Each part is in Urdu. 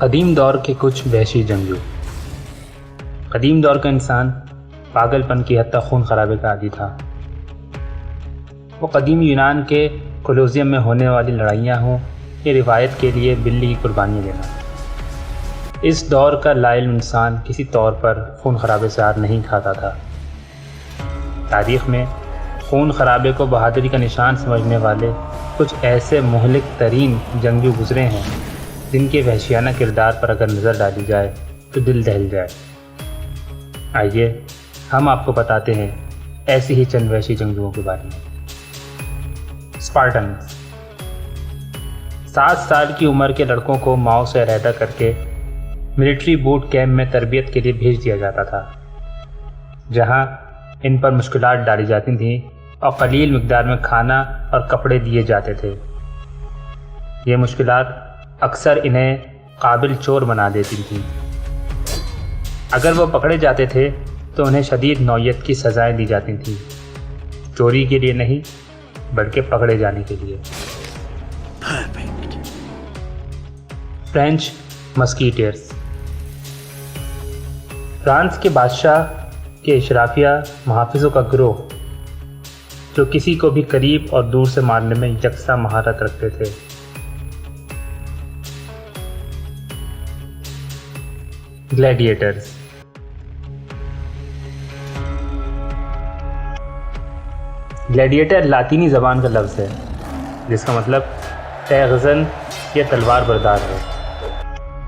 قدیم دور کے کچھ وحشی جنگجو۔ قدیم دور کا انسان پاگل پن کی حد تک خون خرابے کا عادی تھا۔ وہ قدیم یونان کے کولوسیم میں ہونے والی لڑائیاں ہوں یا روایت کے لیے بلی کی قربانیاں دینا، اس دور کا لا علم انسان کسی طور پر خون خرابے سے ہار نہیں کھاتا تھا۔ تاریخ میں خون خرابے کو بہادری کا نشان سمجھنے والے کچھ ایسے مہلک ترین جنگجو گزرے ہیں جن کے وحشیانہ کردار پر اگر نظر ڈالی جائے تو دل دہل جائے۔ آئیے ہم آپ کو بتاتے ہیں ایسی ہی چند وحشی جنگجوؤں کے بارے میں۔ اسپارٹنز۔ 7 سال کی عمر کے لڑکوں کو ماؤں سے علیحدہ کر کے ملٹری بوٹ کیمپ میں تربیت کے لیے بھیج دیا جاتا تھا، جہاں ان پر مشکلات ڈالی جاتی تھیں اور قلیل مقدار میں کھانا اور کپڑے دیے جاتے تھے۔ یہ مشکلات اکثر انہیں قابل چور بنا دیتی تھیں۔ اگر وہ پکڑے جاتے تھے تو انہیں شدید نوعیت کی سزائیں دی جاتی تھیں، چوری کے لیے نہیں بلکہ پکڑے جانے کے لیے۔ فرینچ مسکیٹرز۔ فرانس کے بادشاہ کے اشرافیہ محافظوں کا گروہ جو کسی کو بھی قریب اور دور سے مارنے میں یکساں مہارت رکھتے تھے۔ گلیڈیٹرز۔ گلیڈیٹر لاطینی زبان کا لفظ ہے جس کا مطلب تیغزن یا تلوار بردار ہے۔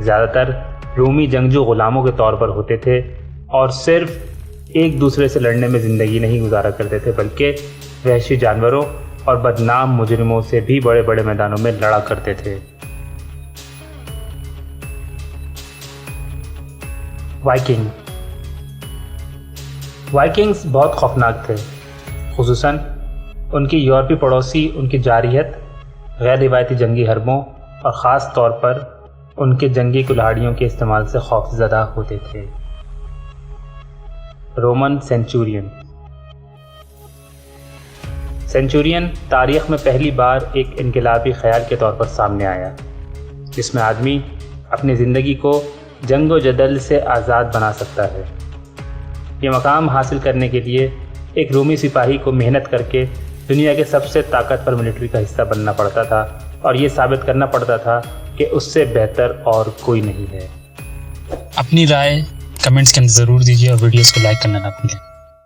زیادہ تر رومی جنگجو غلاموں کے طور پر ہوتے تھے اور صرف ایک دوسرے سے لڑنے میں زندگی نہیں گزارا کرتے تھے بلکہ وحشی جانوروں اور بدنام مجرموں سے بھی بڑے بڑے میدانوں میں لڑا کرتے تھے۔ وائکنگز بہت خوفناک تھے، خصوصاً ان کی یورپی پڑوسی ان کی جارحیت، غیر روایتی جنگی حربوں اور خاص طور پر ان کے جنگی کلاڑیوں کے استعمال سے خوفزدہ ہوتے تھے۔ رومن سینچورین۔ سینچورین تاریخ میں پہلی بار ایک انقلابی خیال کے طور پر سامنے آیا جس میں آدمی اپنی زندگی کو جنگ و جدل سے آزاد بنا سکتا ہے۔ یہ مقام حاصل کرنے کے لیے ایک رومی سپاہی کو محنت کر کے دنیا کے سب سے طاقتور ملٹری کا حصہ بننا پڑتا تھا اور یہ ثابت کرنا پڑتا تھا کہ اس سے بہتر اور کوئی نہیں ہے۔ اپنی رائے کمنٹس کے اندر ضرور دیجیے اور ویڈیوز کو لائک کرنا نہ بھولیں۔